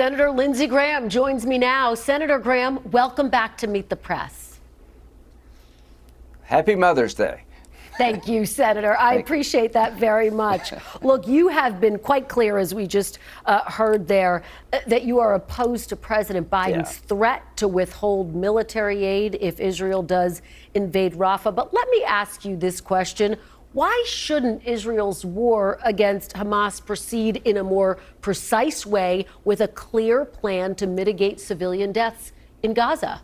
Senator Lindsey Graham joins me now. Senator Graham, welcome back to Meet the Press. Happy Mother's Day. Thank you, Senator. I appreciate that very much. Look, you have been quite clear, as we just heard there, that you are opposed to President Biden's threat to withhold military aid if Israel does invade Rafah. But let me ask you this question. Why shouldn't Israel's war against Hamas proceed in a more precise way with a clear plan to mitigate civilian deaths in Gaza?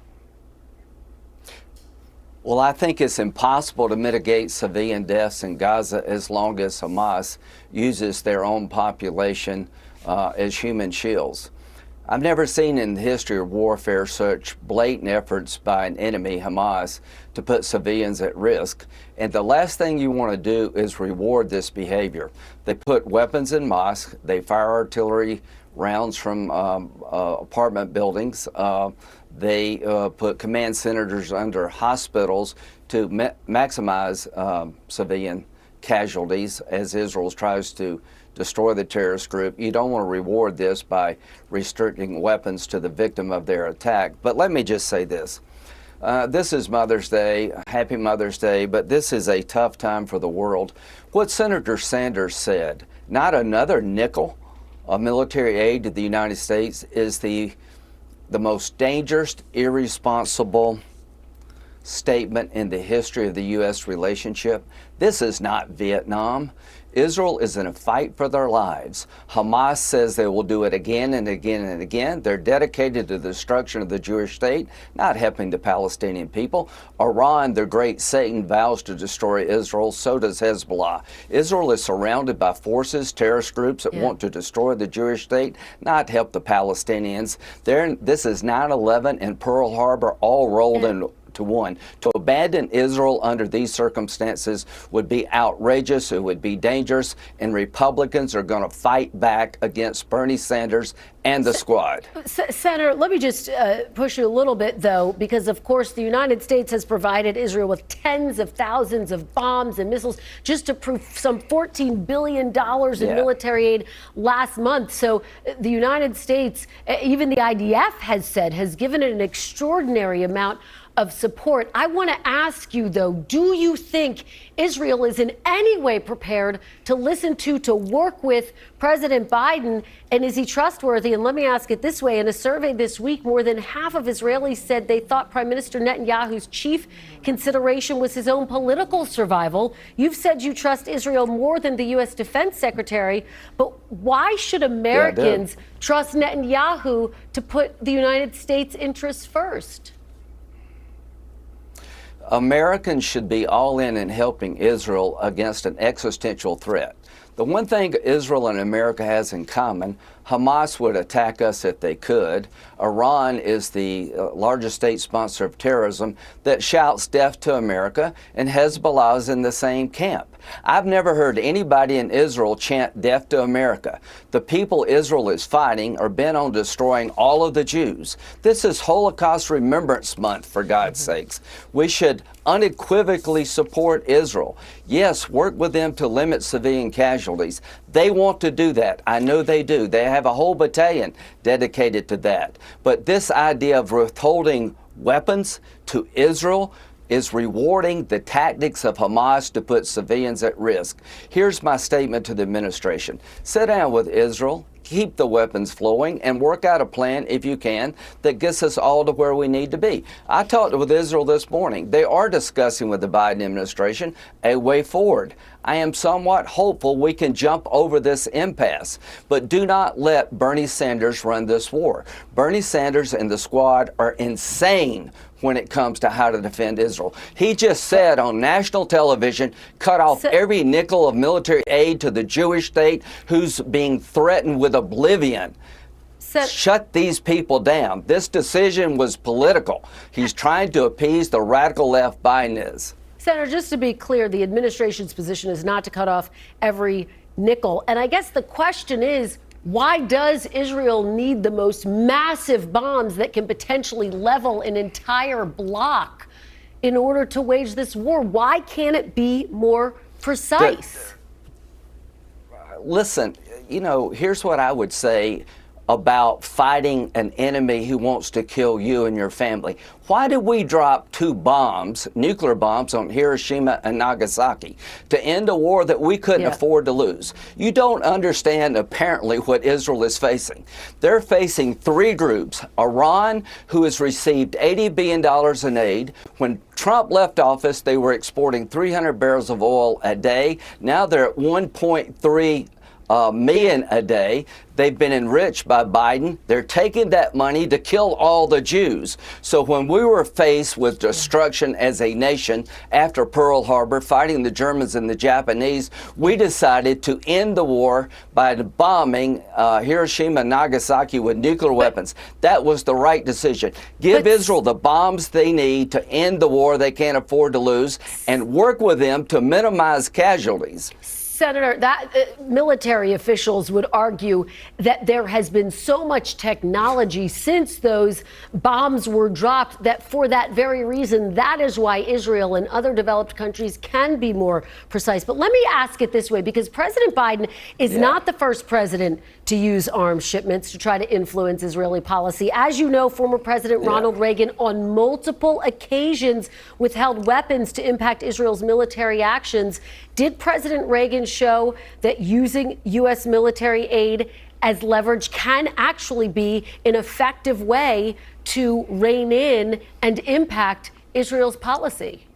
Well, I think it's impossible to mitigate civilian deaths in Gaza as long as Hamas uses their own population as human shields. I've never seen in the history of warfare such blatant efforts by an enemy, Hamas, to put civilians at risk. And the last thing you want to do is reward this behavior. They put weapons in mosques, they fire artillery rounds from apartment buildings, they put command centers under hospitals to maximize civilian casualties as Israel tries to destroy the terrorist group. You don't want to reward this by restricting weapons to the victim of their attack. But let me just say this. This is Mother's Day. Happy Mother's Day, but this is a tough time for the world. What Senator Sanders said, not another nickel of military aid to the United States, is the most dangerous, irresponsible statement in the history of the U.S. relationship. This is not Vietnam. Israel is in a fight for their lives. Hamas says they will do it again and again and again. They're dedicated to the destruction of the Jewish state, not helping the Palestinian people. Iran, the great Satan, vows to destroy Israel. So does Hezbollah. Israel is surrounded by forces, terrorist groups that want to destroy the Jewish state, not help the Palestinians. This is 9/11 and Pearl Harbor all rolled into one. To abandon Israel under these circumstances would be outrageous, it would be dangerous, and Republicans are going to fight back against Bernie Sanders and the squad. Senator, let me just push you a little bit, though, because, of course, the United States has provided Israel with tens of thousands of bombs and missiles, just to prove some $14 billion in military aid last month. So the United States, even the IDF has said, has given it an extraordinary amount of support. I want to ask you, though, do you think Israel is in any way prepared to listen to work with President Biden, and is he trustworthy? And let me ask it this way. In a survey this week, more than half of Israelis said they thought Prime Minister Netanyahu's chief consideration was his own political survival. You've said you trust Israel more than the U.S. Defense Secretary, but why should Americans trust Netanyahu to put the United States' interests first? Americans should be all in helping Israel against an existential threat. The one thing Israel and America has in common, Hamas would attack us if they could. Iran is the largest state sponsor of terrorism that shouts death to America, and Hezbollah is in the same camp. I've never heard anybody in Israel chant death to America. The people Israel is fighting are bent on destroying all of the Jews. This is Holocaust Remembrance Month, for God's sakes. We should unequivocally support Israel. Yes, work with them to limit civilian casualties. They want to do that. I know they do. They have a whole battalion dedicated to that. But this idea of withholding weapons to Israel is rewarding the tactics of Hamas to put civilians at risk. Here's my statement to the administration. Sit down with Israel, keep the weapons flowing, and work out a plan, if you can, that gets us all to where we need to be. I talked with Israel this morning. They are discussing with the Biden administration a way forward. I am somewhat hopeful we can jump over this impasse, but do not let Bernie Sanders run this war. Bernie Sanders and the squad are insane when it comes to how to defend Israel. He just said on national television, cut off every nickel of military aid to the Jewish state who's being threatened with oblivion. Shut these people down. This decision was political. He's trying to appease the radical left Biden is. Senator, just to be clear, the administration's position is not to cut off every nickel. And I guess the question is, why does Israel need the most massive bombs that can potentially level an entire bloc in order to wage this war? Why can't it be more precise? Listen, you know, here's what I would say. about fighting an enemy who wants to kill you and your family? Why did we drop 2 bombs, nuclear bombs, on Hiroshima and Nagasaki to end a war that we couldn't afford to lose? You don't understand, apparently, what Israel is facing. They're facing 3 groups. Iran, who has received $80 billion in aid. When Trump left office, they were exporting 300 barrels of oil a day. Now they're at 1.3 million a day. They've been enriched by Biden. They're taking that money to kill all the Jews. So when we were faced with destruction as a nation after Pearl Harbor, fighting the Germans and the Japanese, we decided to end the war by bombing Hiroshima and Nagasaki with nuclear weapons. That was the right decision. Give Israel the bombs they need to end the war they can't afford to lose, and work with them to minimize casualties. Senator, military officials would argue that there has been so much technology since those bombs were dropped that for that very reason, that is why Israel and other developed countries can be more precise. But let me ask it this way, because President Biden is not the first president to use arms shipments to try to influence Israeli policy. As you know, former President Ronald Reagan on multiple occasions withheld weapons to impact Israel's military actions. Did President Reagan show that using U.S. military aid as leverage can actually be an effective way to rein in and impact Israel's policy?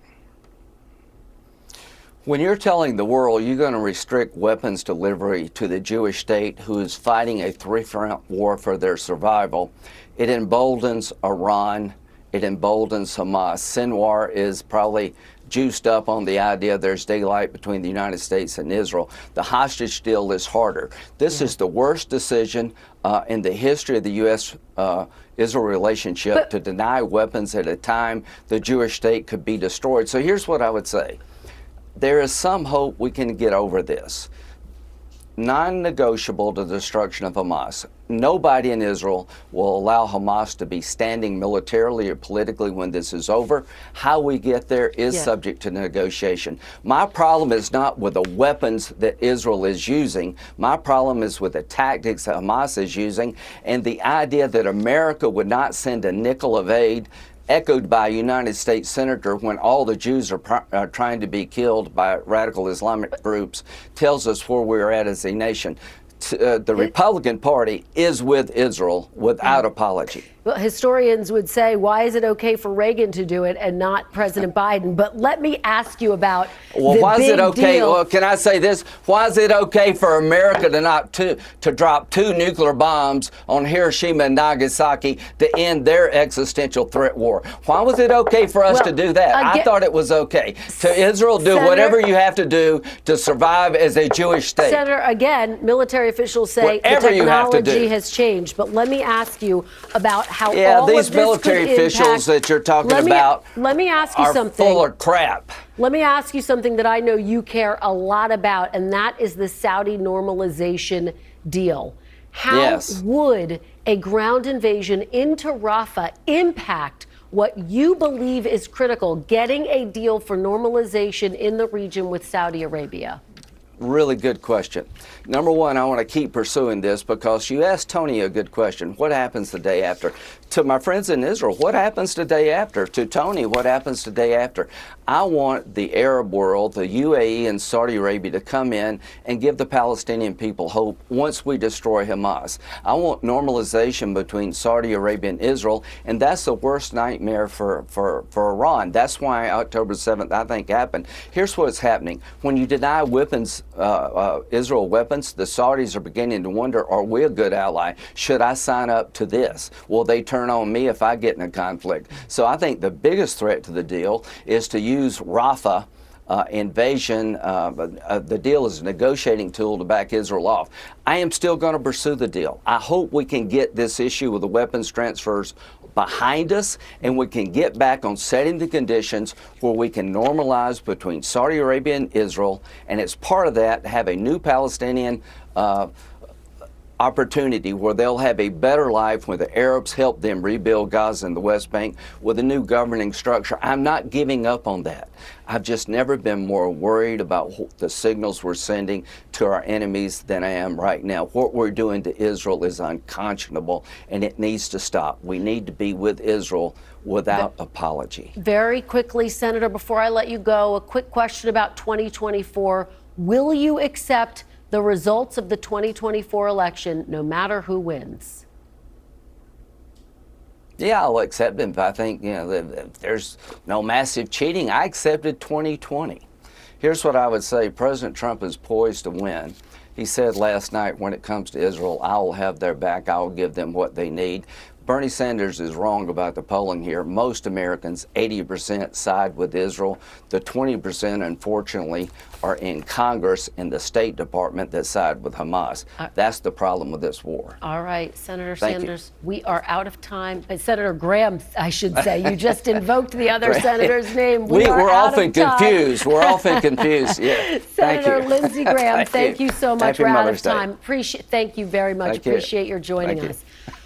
When you're telling the world you're going to restrict weapons delivery to the Jewish state who is fighting a 3-front war for their survival, it emboldens Iran, it emboldens Hamas. Sinwar is probably juiced up on the idea there's daylight between the United States and Israel. The hostage deal is harder. This is the worst decision in the history of the U.S.-Israel relationship, to deny weapons at a time the Jewish state could be destroyed. So here's what I would say. There is some hope we can get over this. Non-negotiable, the destruction of Hamas. Nobody in Israel will allow Hamas to be standing militarily or politically when this is over. How we get there is subject to negotiation. My problem is not with the weapons that Israel is using. My problem is with the tactics that Hamas is using, and the idea that America would not send a nickel of aid, echoed by a United States senator when all the Jews are trying to be killed by radical Islamic groups, tells us where we're at as a nation. The Republican Party is with Israel without apology. Well, historians would say, why is it okay for Reagan to do it and not President Biden? But let me ask you about why is it okay? deal. Well, can I say this? Why is it okay for America to drop 2 nuclear bombs on Hiroshima and Nagasaki to end their existential threat war? Why was it okay for us to do that? I thought it was okay. To Israel, do whatever you have to do to survive as a Jewish state. Senator, again, military officials say Whatever the you have to technology do. has changed. But let me ask you about how all these of this military could officials impact. that you're talking about Let me ask you are something. full of crap. Let me ask you something that I know you care a lot about, and that is the Saudi normalization deal. How would a ground invasion into Rafah impact what you believe is critical, getting a deal for normalization in the region with Saudi Arabia? Really good question. Number one, I want to keep pursuing this because you asked Tony a good question. What happens the day after? To my friends in Israel, what happens the day after? To Tony, what happens the day after? I want the Arab world, the UAE and Saudi Arabia to come in and give the Palestinian people hope once we destroy Hamas. I want normalization between Saudi Arabia and Israel, and that's the worst nightmare for Iran. That's why October 7th, I think, happened. Here's what's happening. When you deny weapons, Israel weapons, the Saudis are beginning to wonder, are we a good ally? Should I sign up to this? Will they turn on me if I get in a conflict? So I think the biggest threat to the deal is to use Rafah invasion. The deal is a negotiating tool to back Israel off. I am still going to pursue the deal. I hope we can get this issue with the weapons transfers behind us, and we can get back on setting the conditions where we can normalize between Saudi Arabia and Israel, and as part of that, have a new Palestinian opportunity where they'll have a better life when the Arabs help them rebuild Gaza and the West Bank with a new governing structure. I'm not giving up on that. I've just never been more worried about the signals we're sending to our enemies than I am right now. What we're doing to Israel is unconscionable, and it needs to stop. We need to be with Israel without apology. Very quickly, Senator, before I let you go, a quick question about 2024. Will you accept the results of the 2024 election, no matter who wins? Yeah, I'll accept them if I think, if there's no massive cheating. I accepted 2020. Here's what I would say. President Trump is poised to win. He said last night, when it comes to Israel, I will have their back. I will give them what they need. Bernie Sanders is wrong about the polling here. Most Americans, 80%, side with Israel. The 20%, unfortunately, are in Congress and the State Department that side with Hamas. That's the problem with this war. All right, Senator Thank Sanders, we are out of time. Senator Graham, I should say. You just invoked the other senator's name. We're often confused. We're often confused. Yeah. Senator Lindsey Graham, thank you so much. Happy We're out Mother's of time. Thank you very much. Appreciate your joining us.